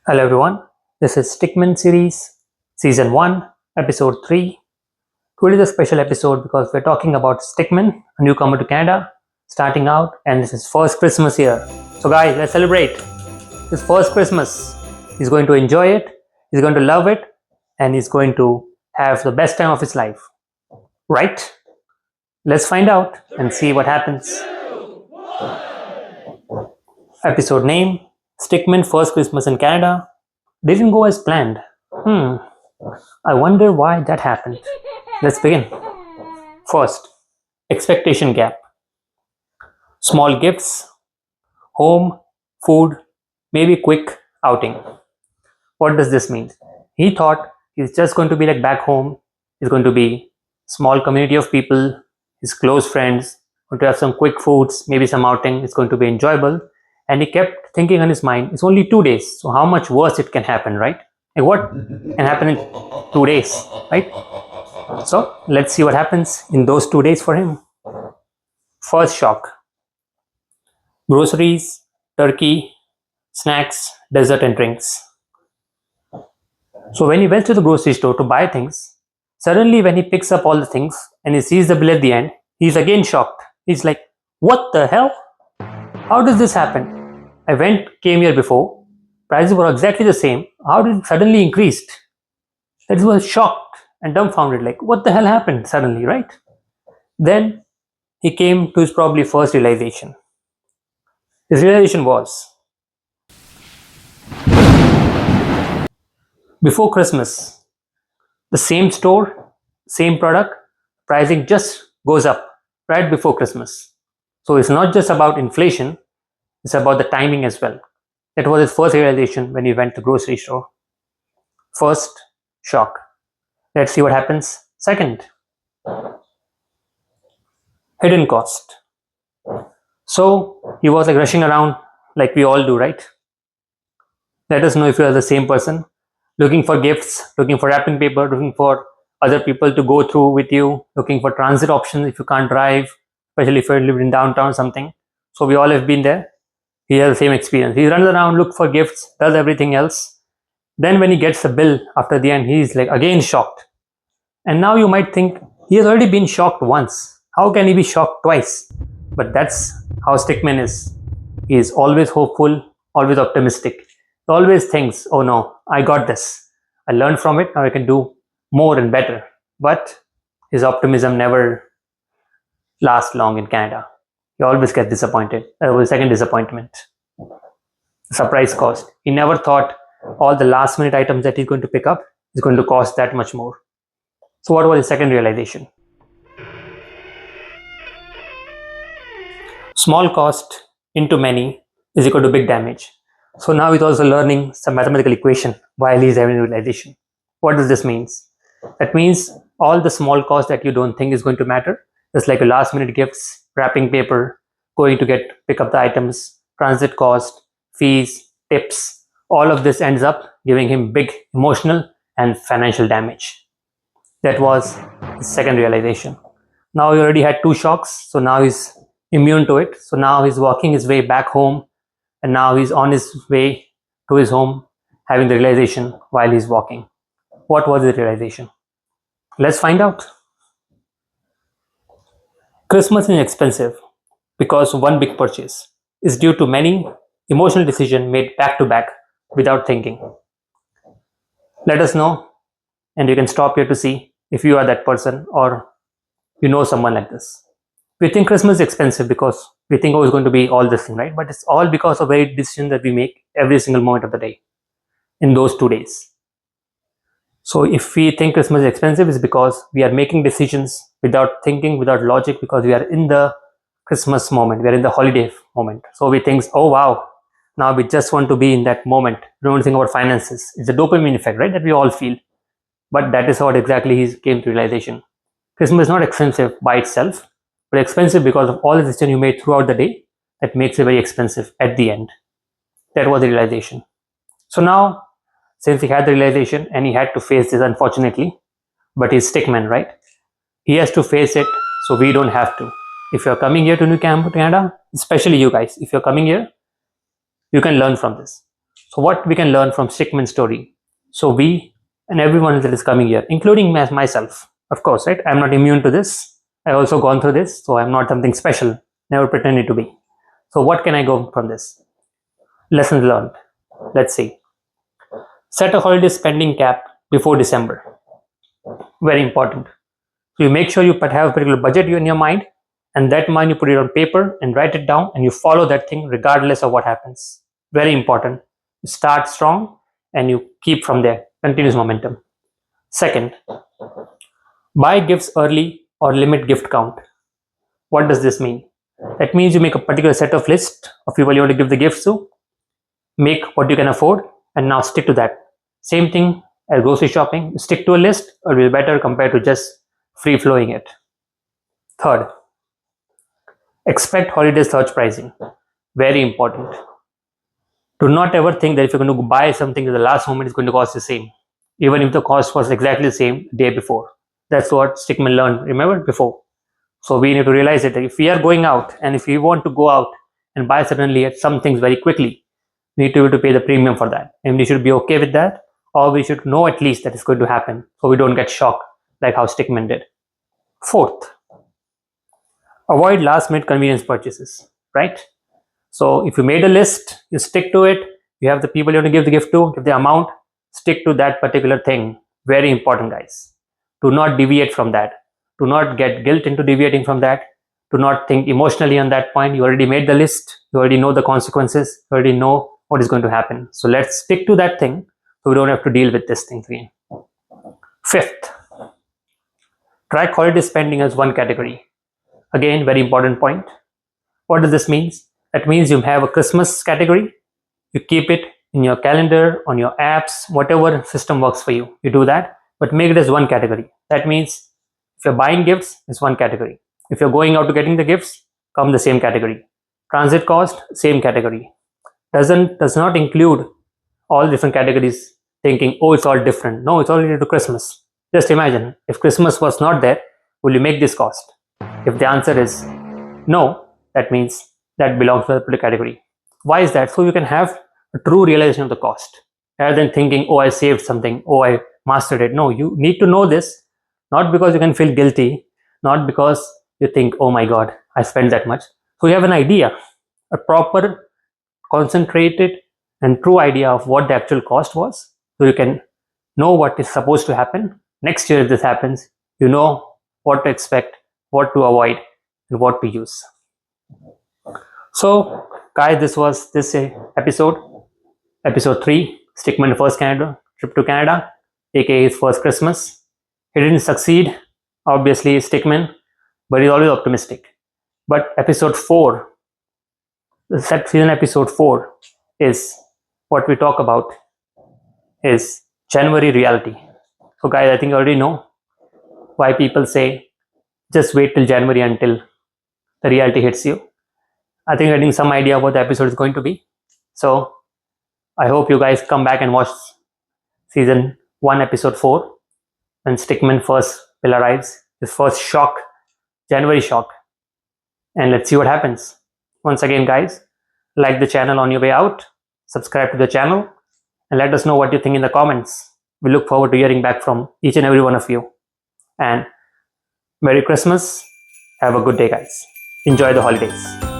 Hello everyone, this is Stickman series, season 1, episode 3. Today is a special episode because we're talking about Stickman, a newcomer to Canada, starting out, and this is first Christmas here. So guys, let's celebrate his first Christmas. He's going to enjoy it, he's going to love it, and he's going to have the best time of his life. Right? Let's find out and see what happens. Episode name, Stickman First Christmas in Canada. Didn't go as planned. I wonder why that happened. Let's begin. First, expectation gap. Small gifts, home, food, maybe quick outing. What does this mean? He thought he's just going to be like back home. He's going to be small community of people, his close friends, going to have some quick foods, maybe some outing. It's going to be enjoyable. And he kept thinking on his mind, it's only 2 days. So how much worse it can happen, right? Like what can happen in 2 days, right? So let's see what happens in those 2 days for him. First shock. Groceries, turkey, snacks, dessert and drinks. So when he went to the grocery store to buy things, suddenly when he picks up all the things and he sees the bill at the end, he's again shocked. He's like, what the hell? How does this happen? Came here before, prices were exactly the same. How did it suddenly increased? That he was shocked and dumbfounded, like, what the hell happened suddenly, right? Then he came to his probably first realization. His realization was, before Christmas, the same store, same product, pricing just goes up right before Christmas. So it's not just about inflation, it's about the timing as well. That was his first realization when he went to the grocery store. First, shock. Let's see what happens. Second, hidden cost. So he was like rushing around like we all do, right? Let us know if you are the same person. Looking for gifts, looking for wrapping paper, looking for other people to go through with you, looking for transit options if you can't drive, especially if you live in downtown or something. So we all have been there. He has the same experience. He runs around, looks for gifts, does everything else. Then when he gets the bill after the end, he's like again shocked. And now you might think he has already been shocked once. How can he be shocked twice? But that's how Stickman is. He is always hopeful, always optimistic. He always thinks, oh no, I got this. I learned from it, now I can do more and better. But his optimism never lasts long in Canada. He always gets disappointed. With second disappointment. Surprise cost. He never thought all the last minute items that he's going to pick up is going to cost that much more. So what was his second realization? Small cost into many is equal to big damage. So now he's also learning some mathematical equation while he's having a realization. What does this mean? That means all the small cost that you don't think is going to matter, just like your last minute gifts, wrapping paper, going to pick up the items, transit cost, fees, tips, all of this ends up giving him big emotional and financial damage. That was his second realization. Now he already had two shocks, so now he's immune to it. So now he's walking his way back home, and now he's on his way to his home, having the realization while he's walking. What was the realization? Let's find out. Christmas is expensive because one big purchase is due to many emotional decisions made back to back without thinking. Let us know, and you can stop here to see if you are that person or you know someone like this. We think Christmas is expensive because we think, oh, it's going to be all this thing, right? But it's all because of very decisions that we make every single moment of the day in those 2 days. So if we think Christmas is expensive, it's because we are making decisions without thinking, without logic, because we are in the Christmas moment, we are in the holiday moment. So we think, oh wow, now we just want to be in that moment. We don't think about finances. It's a dopamine effect, right? That we all feel. But that is what exactly he came to realization. Christmas is not expensive by itself, but expensive because of all the decisions you made throughout the day that makes it very expensive at the end. That was the realization. So now, since he had the realization and he had to face this, unfortunately, but he's Stickman, right? He has to face it, so we don't have to. If you're coming here to New Canada, especially you guys, if you're coming here, you can learn from this. So what we can learn from Stickman's story? So we and everyone that is coming here, including myself, of course, right? I'm not immune to this. I've also gone through this, so I'm not something special. Never pretended to be. So what can I go from this? Lessons learned. Let's see. Set a holiday spending cap before December. Very important. So you make sure you have a particular budget in your mind, and that mind you put it on paper and write it down, and you follow that thing regardless of what happens. Very important. You start strong and you keep from there. Continuous momentum. Second, buy gifts early or limit gift count. What does this mean? That means you make a particular set of list of people you want to give the gifts to, make what you can afford, and now stick to that. Same thing as grocery shopping. Stick to a list, or will be better compared to just free flowing it. Third, expect holiday surge pricing. Very important. Do not ever think that if you're going to buy something at the last moment, it's going to cost the same, even if the cost was exactly the same day before. That's what Stickman learned, remember, before. So we need to realize that if we are going out and if we want to go out and buy suddenly at some things very quickly, we need to be able to pay the premium for that. And we should be okay with that, or we should know at least that it's going to happen so we don't get shocked like how Stickman did. Fourth, avoid last minute convenience purchases, right? So if you made a list, you stick to it, you have the people you want to give the gift to, give the amount, stick to that particular thing. Very important, guys. Do not deviate from that. Do not get guilt into deviating from that. Do not think emotionally on that point. You already made the list. You already know the consequences. You already know what is going to happen. So let's stick to that thing so we don't have to deal with this thing again. Fifth, track holiday spending as one category. Again, very important point. What does this mean? That means you have a Christmas category. You keep it in your calendar, on your apps, whatever system works for you. You do that, but make it as one category. That means if you're buying gifts, it's one category. If you're going out to getting the gifts, come the same category. Transit cost, same category. Does not include all different categories thinking, oh, it's all different. No, it's all related to Christmas. Just imagine, if Christmas was not there, will you make this cost? If the answer is no, that means that belongs to a particular category. Why is that? So you can have a true realization of the cost rather than thinking, oh, I saved something, oh, I mastered it. No, you need to know this, not because you can feel guilty, not because you think, oh my God, I spent that much. So you have an idea, a proper, concentrated, and true idea of what the actual cost was. So you can know what is supposed to happen. Next year, if this happens, you know what to expect, what to avoid, and what to use. So, guys, this was this episode 3, Stickman first Canada trip to Canada, aka his first Christmas. He didn't succeed, obviously, Stickman, but he's always optimistic. But episode 4, the season episode 4 is what we talk about is January reality. So, guys, I think you already know why people say just wait till January until the reality hits you. I think you're getting some idea what the episode is going to be. So I hope you guys come back and watch season 1, episode 4, when Stickman first will arrives, his first shock, January shock. And let's see what happens. Once again, guys, like the channel on your way out, subscribe to the channel, and let us know what you think in the comments. We look forward to hearing back from each and every one of you. And Merry Christmas. Have a good day, guys. Enjoy the holidays.